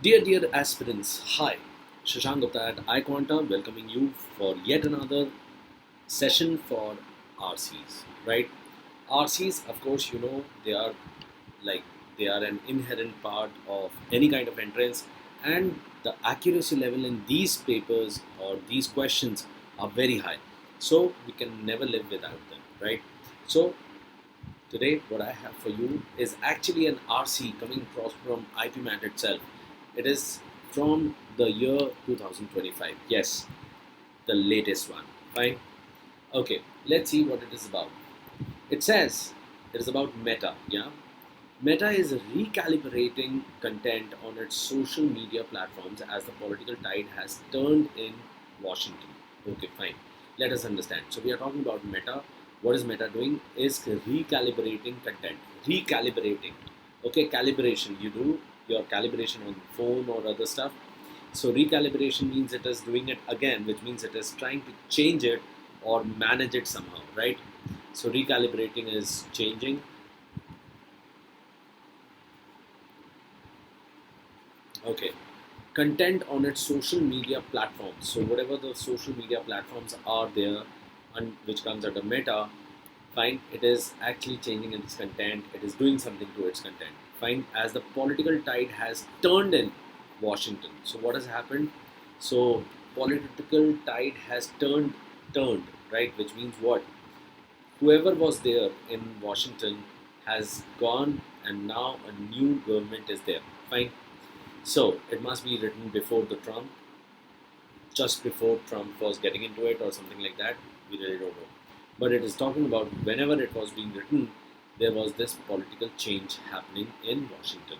Dear aspirants, hi. Shashank Gupta at iQuanta welcoming you for yet another session for RCs, right? RCs, of course, like they are an inherent part of any kind of entrance, and the accuracy level in these papers or these questions are very high. So we can never live without them, right? So today, what I have for you is actually an RC coming across from IPMAT itself. It is from the year 2025. Yes, the latest one. Fine. Okay, let's see what it is about. It says it is about Meta. Yeah, Meta is recalibrating content on its social media platforms as the political tide has turned in Washington. Okay, fine. Let us understand. So we are talking about Meta. What is Meta doing? Is recalibrating content. Recalibrating. Okay, calibration. You do your calibration on phone or other stuff. So recalibration means it is doing it again, which means it is trying to change it or manage it somehow, right? So recalibrating is changing. Okay, content on its social media platforms. So whatever the social media platforms are there, and which comes under Meta, fine. It is actually changing its content. It is doing something to its content. Fine. As the political tide has turned in Washington. So what has happened? So political tide has turned, right? Which means what? Whoever was there in Washington has gone, and now a new government is there. Fine. So it must be written before the Trump, just before Trump was getting into it or something like that. We really don't know. But it is talking about whenever it was being written, there was this political change happening in Washington.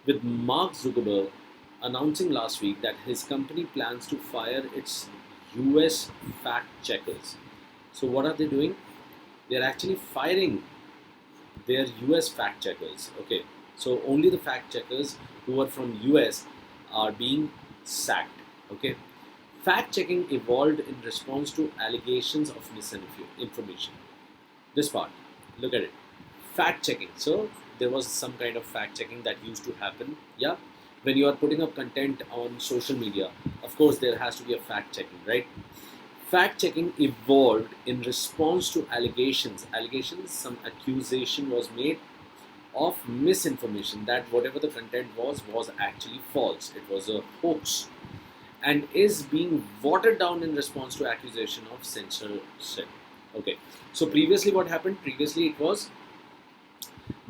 With Mark Zuckerberg announcing last week that his company plans to fire its US fact checkers. So, what are they doing? They are actually firing their US fact checkers. Okay, so only the fact checkers who are from US are being sacked. Okay, fact checking evolved in response to allegations of misinformation. This part, look at it. Fact checking. So there was some kind of fact checking that used to happen. Yeah, when you are putting up content on social media, of course there has to be a fact checking, right? Fact checking evolved in response to allegations, some accusation was made of misinformation, that whatever the content was actually false, it was a hoax, and is being watered down in response to accusation of censorship. Okay, so previously what happened? Previously it was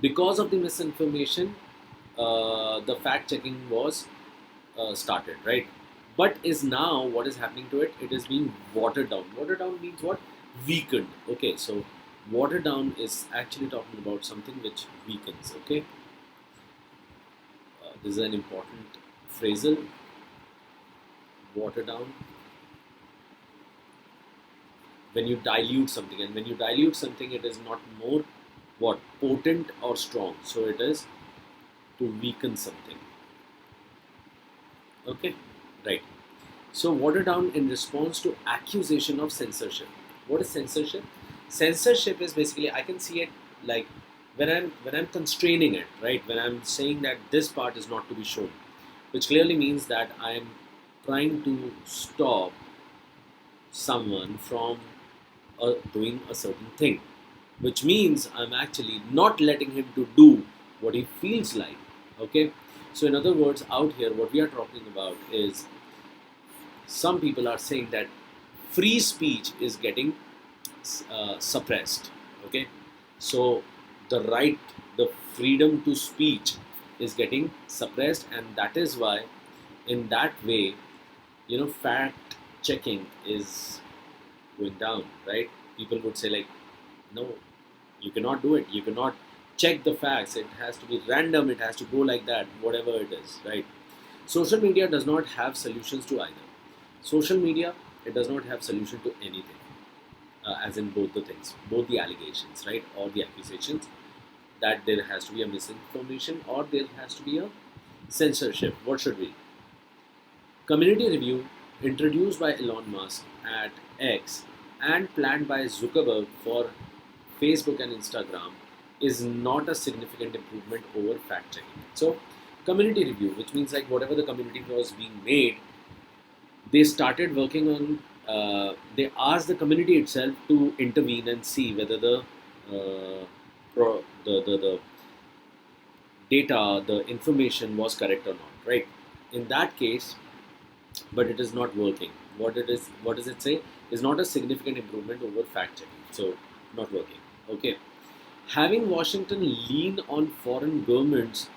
because of the misinformation, the fact checking was started, right? But is now what is happening to it? It is being watered down. Watered down means what? Weakened. Okay, so watered down is actually talking about something which weakens. Okay, this is an important phrasal. Water down. When you dilute something, and when you dilute something, it is not more what potent or strong. So it is to weaken something. Okay, right. So watered down in response to accusation of censorship. What is censorship? Censorship is basically, I can see it like when I'm constraining it, right? When I'm saying that this part is not to be shown, which clearly means that I am trying to stop someone from doing a certain thing, which means I'm actually not letting him to do what he feels like. Okay, so in other words, out here, what we are talking about is some people are saying that free speech is getting suppressed. Okay, so the freedom to speech is getting suppressed, and that is why, in that way, fact checking is going down, right? People would say like, no, you cannot do it. You cannot check the facts. It has to be random. It has to go like that, whatever it is, right? Social media does not have solutions to either. Social media, it does not have solution to anything, as in both the things, both the allegations, right, or the accusations that there has to be a misinformation or there has to be a censorship. What should be? Community review introduced by Elon Musk at X and planned by Zuckerberg for Facebook and Instagram is not a significant improvement over fact checking. So, community review, which means like whatever the community was being made, they started working on. They asked the community itself to intervene and see whether the data, the information was correct or not, right? In that case, but it is not working. What does it say? Is not a significant improvement over fact checking. So, not working. Okay. Having Washington lean on foreign governments.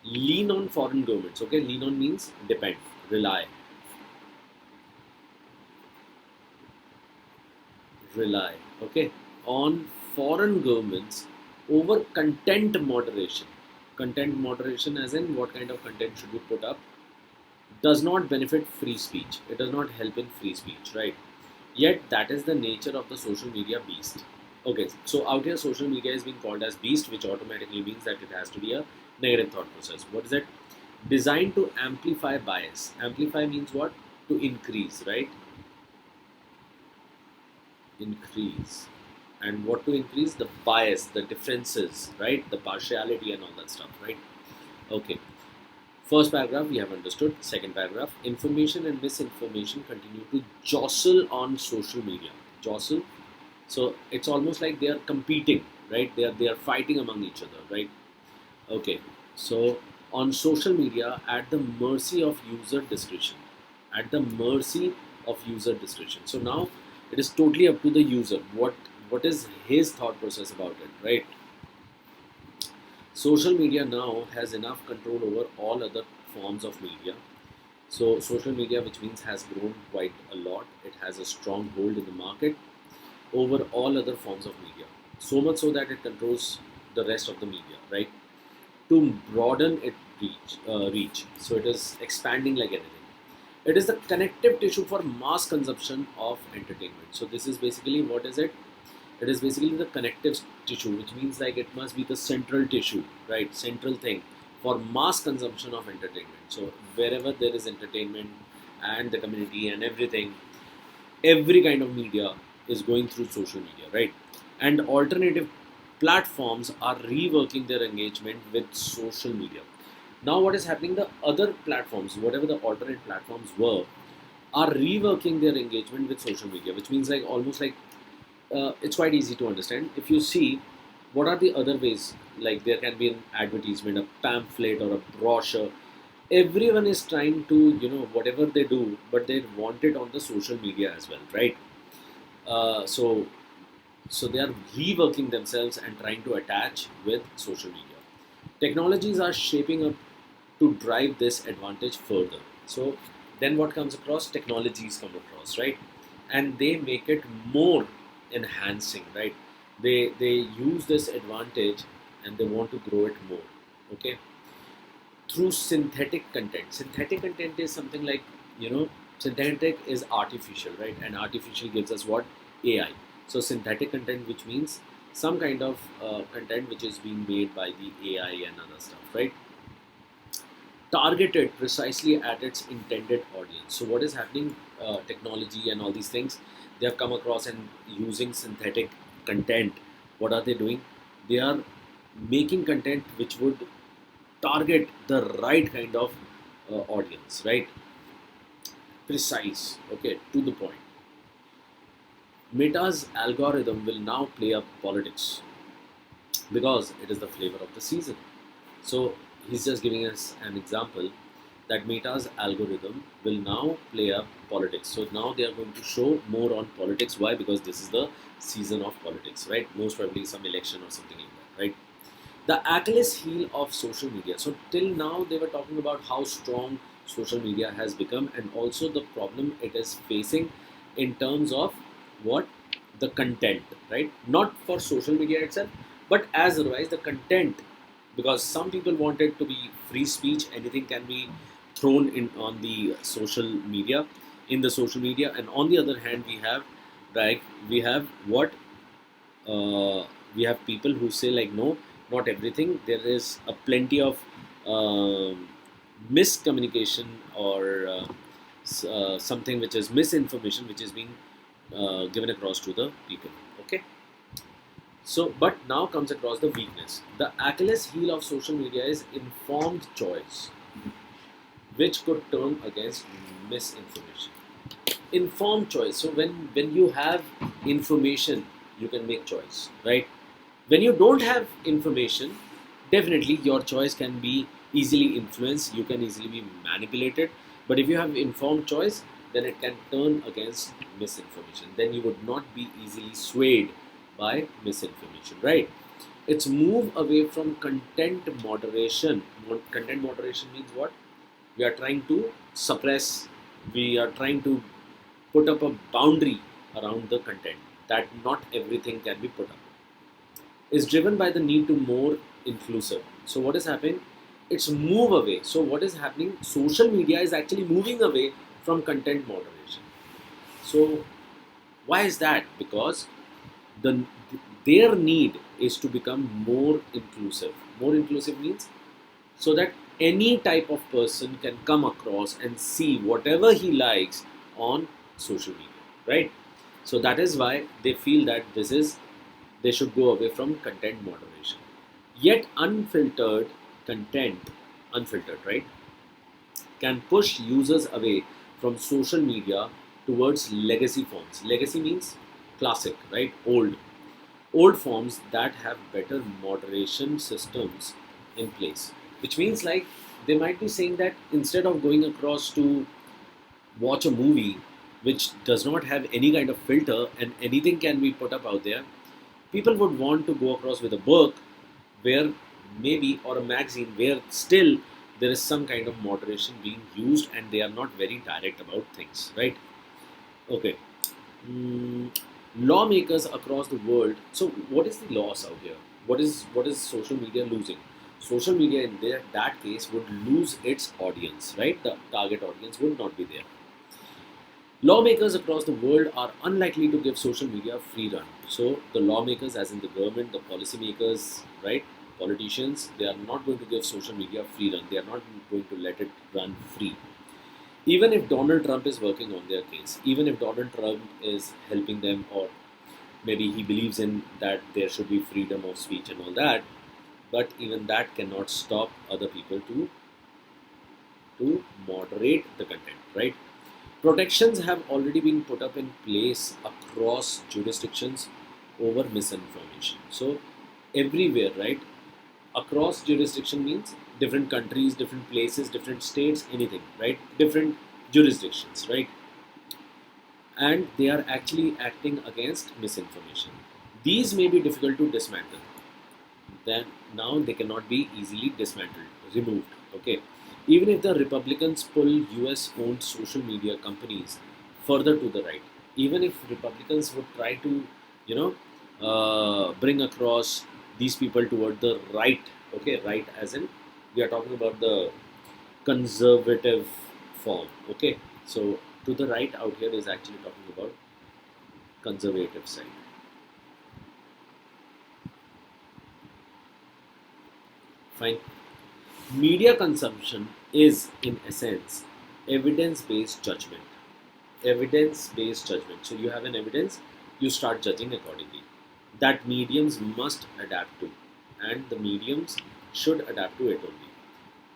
Okay, lean on means depend, rely. Okay, on foreign governments over content moderation. Content moderation, as in what kind of content should we put up, does not benefit free speech. It does not help in free speech, right? Yet that is the nature of the social media beast. Okay, so out here social media is being called as beast, which automatically means that it has to be a negative thought process. What is it? Designed to amplify bias. Amplify means what? To increase, right? Increase. And what to increase? The bias, the differences, right? The partiality and all that stuff, right? Okay. First paragraph we have understood. Second paragraph, information and misinformation continue to jostle on social media. Jostle. So it's almost like they are competing, right? They are fighting among each other, right? Okay. So on social media, at the mercy of user discretion. At the mercy of user discretion. So now it is totally up to the user. What is his thought process about it, right? Social media now has enough control over all other forms of media. So social media, which means has grown quite a lot, it has a strong hold in the market over all other forms of media. So much so that it controls the rest of the media, right? To broaden its reach. So it is expanding like anything. It is the connective tissue for mass consumption of entertainment. So this is basically, what is it? It is basically the connective tissue, which means like it must be the central tissue, right? Central thing for mass consumption of entertainment. So wherever there is entertainment and the community and everything, every kind of media is going through social media, right? And alternative platforms are reworking their engagement with social media. Now what is happening? The other platforms, whatever the alternate platforms were, are reworking their engagement with social media, which means like almost like it's quite easy to understand. If you see, what are the other ways? Like there can be an advertisement, a pamphlet, or a brochure. Everyone is trying to, whatever they do, but they want it on the social media as well, right? So they are reworking themselves and trying to attach with social media. Technologies are shaping up to drive this advantage further. So then what comes across? Technologies come across, right? And they make it more enhancing, right? They use this advantage and they want to grow it more. Okay. Through synthetic content. Synthetic content is something like, synthetic is artificial, right? And artificial gives us what? AI. So synthetic content, which means some kind of content which is being made by the AI and other stuff, right? Targeted precisely at its intended audience. So what is happening? Technology and all these things, they have come across and using synthetic content. What are they doing? They are making content which would target the right kind of audience, right? Precise, okay, to the point. Meta's algorithm will now play up politics because it is the flavor of the season. So he's just giving us an example that Meta's algorithm will now play up politics. So now they are going to show more on politics. Why? Because this is the season of politics, right? Most probably some election or something like that, right? The Achilles heel of social media. So till now they were talking about how strong social media has become and also the problem it is facing in terms of what? The content, right? Not for social media itself, but as otherwise the content, because some people want it to be free speech, anything can be thrown in on the social media, in the social media, and on the other hand we have what? We have people who say like no, not everything. There is a plenty of miscommunication or something which is misinformation which is being given across to the people. Okay. So, but now comes across the weakness. The Achilles heel of social media is informed choice, which could turn against misinformation. Informed choice. So when you have information, you can make choice, right? When you don't have information, definitely your choice can be easily influenced. You can easily be manipulated. But if you have informed choice, then it can turn against misinformation. Then you would not be easily swayed by misinformation, right? It's move away from content moderation. Content moderation means what? We are trying to suppress, we are trying to put up a boundary around the content, that not everything can be put up, is driven by the need to more inclusive. So what is happening? It's move away. So what is happening? Social media is actually moving away from content moderation. So why is that? Because the their need is to become more inclusive. More inclusive means so that any type of person can come across and see whatever he likes on social media, right? So that is why they feel that they should go away from content moderation. Yet unfiltered content, unfiltered, right, can push users away from social media towards legacy forms. Legacy means classic, right? Old forms that have better moderation systems in place. Which means like they might be saying that instead of going across to watch a movie which does not have any kind of filter and anything can be put up out there, people would want to go across with a book where maybe, or a magazine where still there is some kind of moderation being used and they are not very direct about things, right? Okay. Mm, Lawmakers across the world. So, what is the loss out here? What is social media losing? Social media in that case would lose its audience, right? The target audience would not be there. Lawmakers across the world are unlikely to give social media a free run. So, the lawmakers, as in the government, the policymakers, right, politicians, they are not going to give social media a free run. They are not going to let it run free. Even if Donald Trump is working on their case, even if Donald Trump is helping them, or maybe he believes in that there should be freedom of speech and all that, but even that cannot stop other people to moderate the content, right? Protections have already been put up in place across jurisdictions over misinformation. So everywhere, right? Across jurisdiction means different countries, different places, different states, anything, right? Different jurisdictions, right? And they are actually acting against misinformation. These may be difficult to dismantle. Then now they cannot be easily dismantled, removed. Okay. Even if the Republicans pull US owned social media companies further to the right, even if Republicans would try to, you know, bring across these people toward the right, okay, right as in we are talking about the conservative form, okay. So to the right out here is actually talking about conservative side. Fine. Media consumption is, in essence, evidence based judgment. Evidence based judgment. So you have an evidence, you start judging accordingly. That mediums must adapt to, and the mediums should adapt to it only.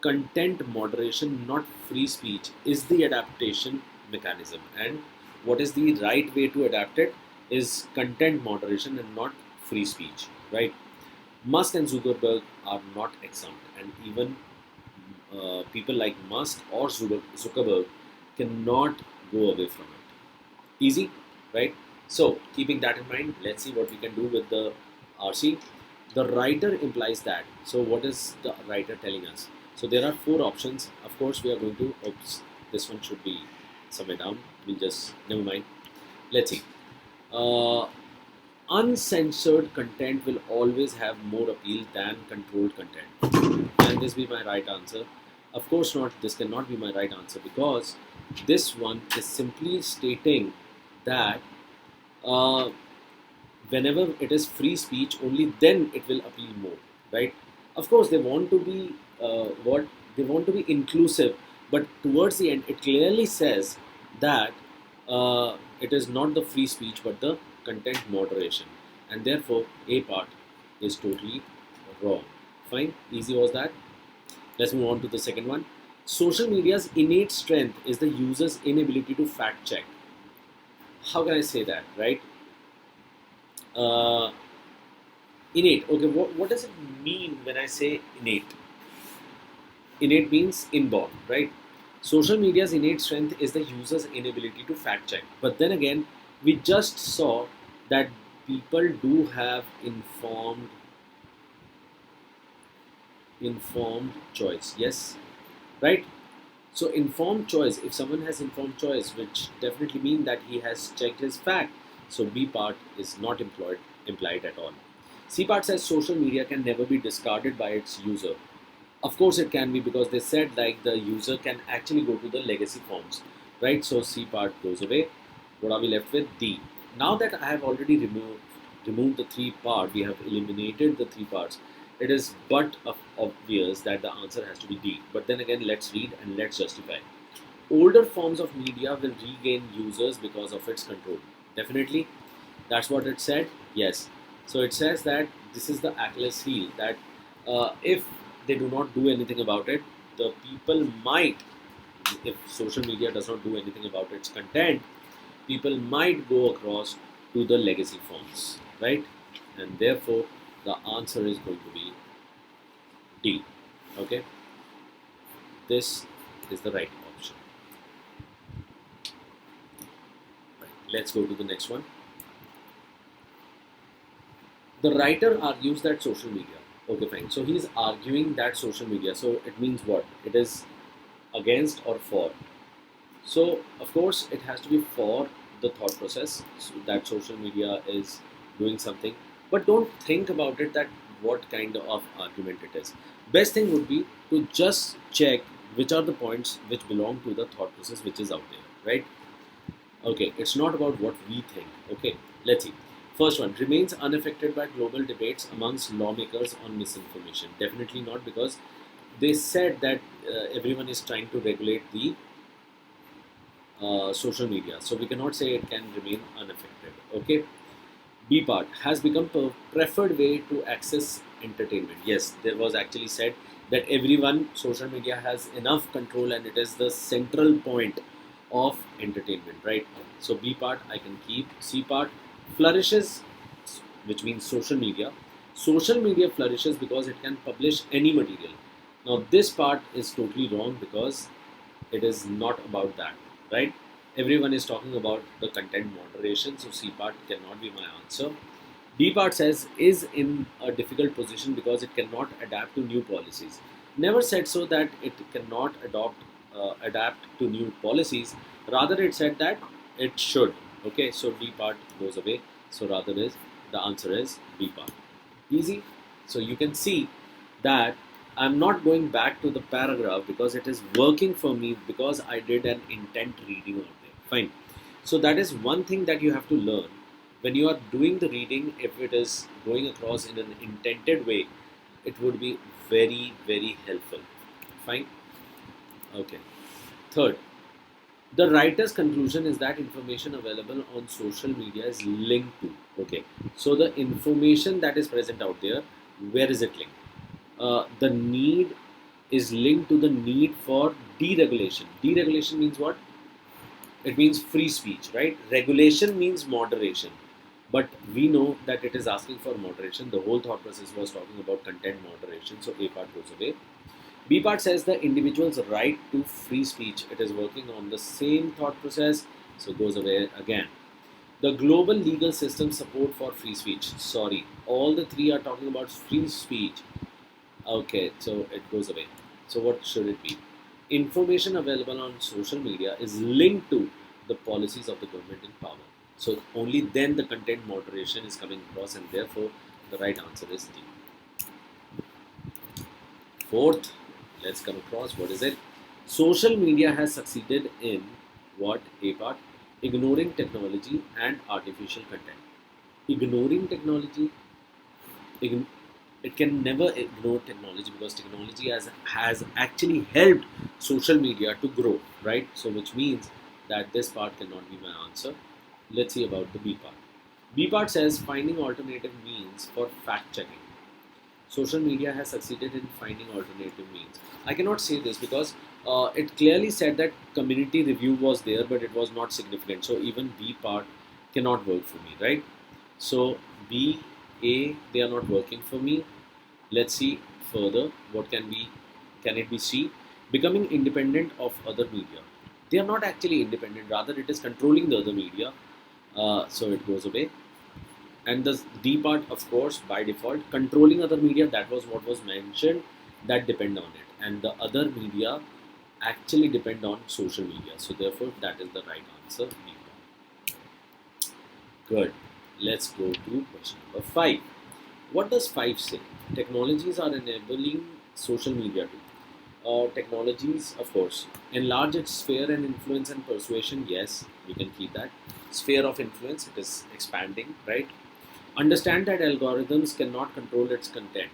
Content moderation, not free speech, is the adaptation mechanism. And what is the right way to adapt it is content moderation and not free speech, right? Musk and Zuckerberg are not exempt, and even people like Musk or Zuckerberg cannot go away from it. Easy, right? So, keeping that in mind, let's see what we can do with the RC. The writer implies that. So, what is the writer telling us? So, there are four options. Of course, we are going to. Oops, this one should be somewhere down. We'll just never mind. Let's see. Uh, Uncensored content will always have more appeal than controlled content. Can this be my right answer? Of course not. This cannot be my right answer because this one is simply stating that uh, whenever it is free speech, only then it will appeal more, right? Of course, they want to be what they want to be inclusive, but towards the end, it clearly says that it is not the free speech but the content moderation, and therefore A part is totally wrong. Fine, easy was that. Let's move on to the second one. Social media's innate strength is the user's inability to fact check. How can I say that, right? Uh, Innate. Okay, what does it mean when I say innate? Innate means inborn, right? Social media's innate strength is the user's inability to fact check. But then again, we just saw that people do have informed choice. Yes, right? So informed choice, if someone has informed choice, which definitely mean that he has checked his fact. So B part is not implied at all. C part says social media can never be discarded by its user. Of course it can be, because they said like the user can actually go to the legacy forms, right? So C part goes away. What are we left with? D. Now that I have already removed the three part, we have eliminated the three parts. It is but obvious that the answer has to be D. But then again, let's read and let's justify. Older forms of media will regain users because of its control. Definitely, that's what it said. Yes. So it says that this is the Achilles heel, that if they do not do anything about it, the people might, if social media does not do anything about its content, people might go across to the legacy forms, right? And therefore, the answer is going to be D. Okay, this is the right option. Right. Let's go to the next one. The writer argues that social media. Okay, fine. So he's arguing that social media. So it means what? It is against or for. So of course it has to be for the thought process, so that social media is doing something. But don't think about it that what kind of argument it is. Best thing would be to just check which are the points which belong to the thought process which is out there, right? Okay, it's not about what we think. Okay, let's see. First one, remains unaffected by global debates amongst lawmakers on misinformation. Definitely not, because they said that everyone is trying to regulate the social media. So we cannot say it can remain unaffected. Okay. B part has become preferred way to access entertainment. Yes, there was actually said that everyone, social media has enough control and it is the central point of entertainment, right? So B part I can keep. C part flourishes, which means social media. Social media flourishes because it can publish any material. Now this part is totally wrong, because it is not about that, right? Everyone is talking about the content moderation, so C part cannot be my answer. D part says is in a difficult position because it cannot adapt to new policies. Never said so that it cannot adapt to new policies. Rather, it said that it should. Okay, so D part goes away. So rather is the answer is B part. Easy. So you can see that I'm not going back to the paragraph because it is working for me, because I did an intent reading out there. Fine. So that is one thing that you have to learn. When you are doing the reading, if it is going across in an intended way, it would be very, very helpful. Fine. Okay. Third, the writer's conclusion is that information available on social media is linked to. Okay. So the information that is present out there, where is it linked? The need is linked to the need for deregulation. Deregulation means what? It means free speech, right? Regulation means moderation. But we know that it is asking for moderation. The whole thought process was talking about content moderation. So A part goes away. B part says the individual's right to free speech. It is working on the same thought process. So goes away again. The global legal system support for free speech. Sorry, all the three are talking about free speech. Okay, so it goes away. So what should it be? Information available on social media is linked to the policies of the government in power. So only then the content moderation is coming across, and therefore the right answer is D. Fourth, let's come across. What is it? Social media has succeeded in what? A part, ignoring technology and artificial content. Ignoring technology, it can never ignore technology, because technology has actually helped social media to grow, right? So which means that this part cannot be my answer. Let's see about the B part. B part says finding alternative means for fact checking. Social media has succeeded in finding alternative means. I cannot say this because it clearly said that community review was there, but it was not significant. So even B part cannot work for me, right? So B, A, they are not working for me. Let's see further. What can it be C? Becoming independent of other media. They are not actually independent, rather it is controlling the other media. So it goes away. And the D part, of course, by default, controlling other media, that was what was mentioned, that depend on it. And the other media actually depend on social media. So therefore, that is the right answer, B part. Good. Let's go to question number 5. What does 5 say? Technologies are enabling social media too. Technologies, of course, enlarge its sphere and influence and persuasion. Yes, we can keep that. Sphere of influence, it is expanding, right? Understand that algorithms cannot control its content.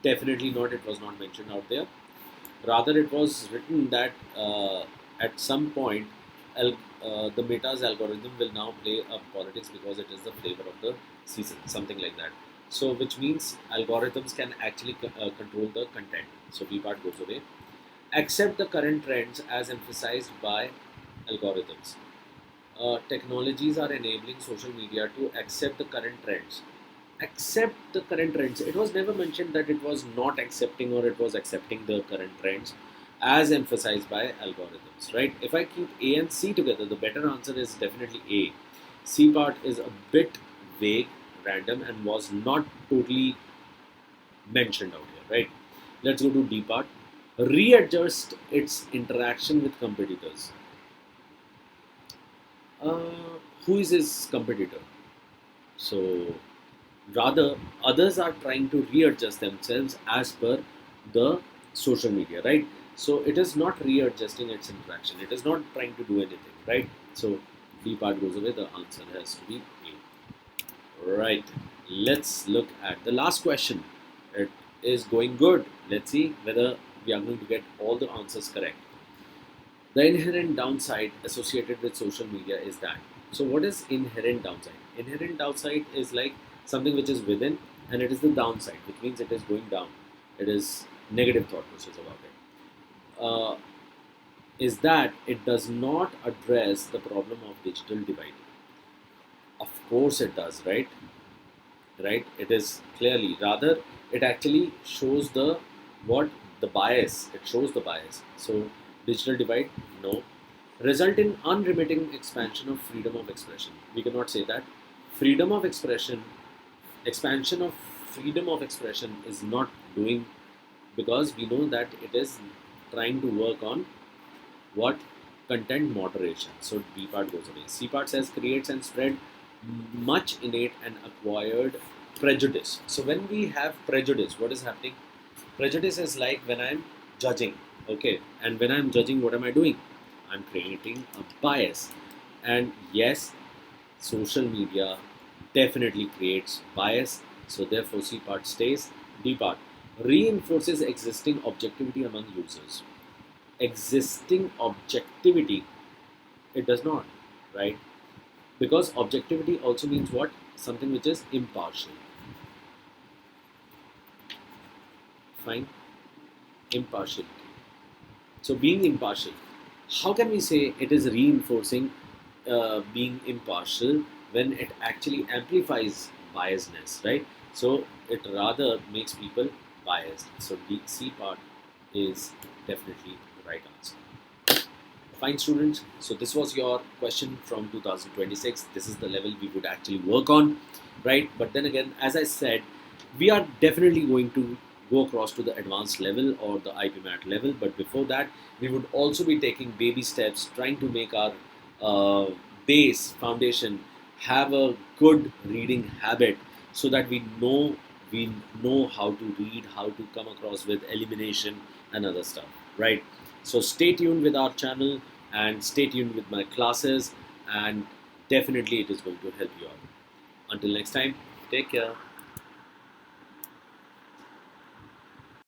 Definitely not, it was not mentioned out there. Rather, it was written that at some point, the Meta's algorithm will now play up politics because it is the flavor of the season, something like that. So, which means algorithms can actually control the content. So, B part goes away. Accept the current trends as emphasized by algorithms. Technologies are enabling social media to accept the current trends. Accept the current trends. It was never mentioned that it was not accepting or it was accepting the current trends as emphasized by algorithms, right? If I keep A and C together, the better answer is definitely A. C part is a bit vague, random, and was not totally mentioned out here, right? Let's go to D part. Readjust its interaction with competitors. Who is his competitor? So, rather, others are trying to readjust themselves as per the social media, right? So, it is not readjusting its interaction. It is not trying to do anything, right? So, B part goes away. The answer has to be A. Right. Let's look at the last question. It is going good. Let's see whether we are going to get all the answers correct. The inherent downside associated with social media is that. So, what is inherent downside? Inherent downside is like something which is within, and it is the downside, which means it is going down. It is negative thought process about it. Is that it does not address the problem of digital divide. Of course, it does, right? Right? It is clearly rather it actually shows the what the bias. It shows the bias. So digital divide, no. Result in unremitting expansion of freedom of expression. We cannot say that. Freedom of expression, expansion of freedom of expression is not doing because we know that it is trying to work on what content moderation. So B part goes away. C part says creates and spread much innate and acquired prejudice. So when we have prejudice, what is happening? Prejudice is like when I'm judging, okay, and when I'm judging, what am I doing? I'm creating a bias. And yes, social media definitely creates bias. So therefore, C part stays. D part reinforces existing objectivity among users. Existing objectivity, it does not, right? Because objectivity also means what? Something which is impartial. Fine. Impartiality. So being impartial, how can we say it is reinforcing being impartial when it actually amplifies biasness, right? So it rather makes people biased. So the C part is definitely the right answer. Fine, students. So this was your question from 2026. This is the level we would actually work on, right? But then again, as I said, we are definitely going to go across to the advanced level or the IPMAT level. But before that, we would also be taking baby steps, trying to make our base foundation have a good reading habit, so that we know how to read, how to come across with elimination and other stuff, right? So stay tuned with our channel and stay tuned with my classes, and definitely it is going to help you out. Until next time, take care.